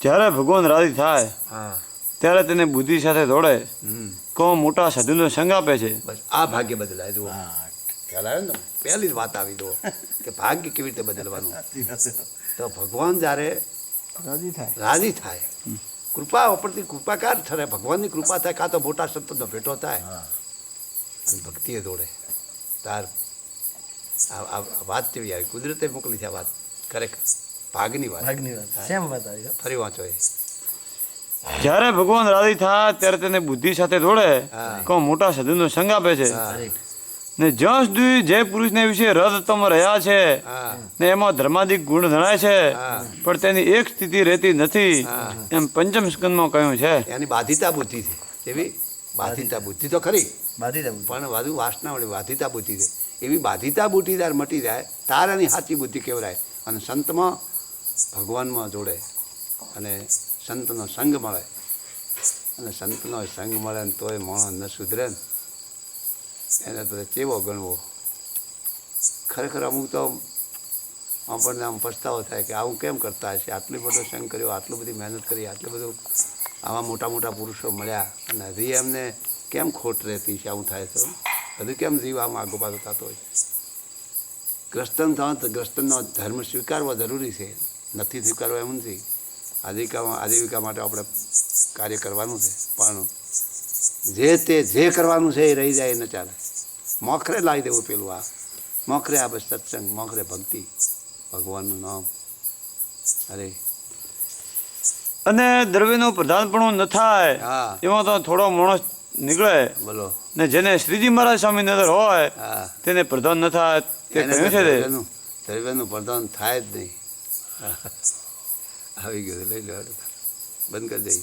જ્યારે ભગવાન રાજી થાય હા ત્યારે તેને બુદ્ધિ સાથે દોડે કો મોટા સાધુનો સંગ આપે છે. બસ આ ભાગ્ય બદલાય જુઓ ખ્યાલ આવ્યો ને પહેલી જ વાત આવી જુઓ કે ભાગ્ય કેવી રીતે બદલવાનું. તો ભગવાન જ્યારે રાજી થાય કૃપા ઉપરથી કૃપા કાર ઠરે ભગવાનની કૃપા થાય કાં તો મોટા સંતનો ભેટો થાય અને ભક્તિએ દોડે તાર આ વાત કેવી આવી કુદરતે મોકલી છે આ વાત ખરેખર ભાગની વાત ફરી વાંચો એ જ્યારે ભગવાન રાજી થાય ત્યારે તેને બુદ્ધિ સાથે દોડે હા. કો મોટા સાધુનો સંગ આપે છે. હા ને જ્યાં સુધી જે પુરુષને વિશે રજતમ રહ્યા છે હા ને એમાં ધર્માદિક ગુણ જણાય છે હા. પણ તેની એક સ્થિતિ રહેતી નથી હા. એમ પંચમ સ્કંદમાં કહ્યું છે. એની બાધિતા બુદ્ધિ છે એવી બાધિતા બુદ્ધિ તો ખરી પણ વધુ વાસના વળી બાધિતા બુદ્ધિ છે એવી બાધિતા બુદ્ધિ ત્યારે મટી જાય તાર એની સાચી બુદ્ધિ કેવરાય અને સંતમાં ભગવાનમાં જોડે અને સંતનો સંગ મળે અને સંતનો સંગ મળે ને તોય માણસ ન સુધરે ને એને તો કેવો ગણવો ખરેખર અમુક તો આપણને આમ પછતાવો થાય કે આવું કેમ કરતા હશે આટલી બધો સંગ કર્યો આટલું બધી મહેનત કરી આટલું બધું આવા મોટા મોટા પુરુષો મળ્યા અને હજી એમને કેમ ખોટ રહેતી છે આવું થાય તો હજુ કેમ જીવ આમ આગો પાછો થતો હોય ગ્રસ્તન થવા તો ગ્રસ્તનનો ધર્મ સ્વીકારવો જરૂરી છે નથી સ્વીકારવો એમ નથી આજીવિકા માટે આપણે કાર્ય કરવાનું છે પણ જે કરવાનું છે એ રહી જાય ન ચાલે મોખરે લાવી દેવું પેલું આ મોખરે આ બસ સત્સંગ મોખરે ભક્તિ ભગવાનનું નામ અરે અને દ્રવ્યનું પ્રધાનપણું ન થાય હા એમાં તો થોડો માણસ નીકળે બોલો ને જેને શ્રીજી મહારાજ સ્વામી નજર હોય હા તેને પ્રધાન ન થાય તે એને કહ્યું છે તે. દ્રવ્યનું પ્રદાન થાય જ નહીં આવી ગયું લઈ લો બંધ કરી દઈ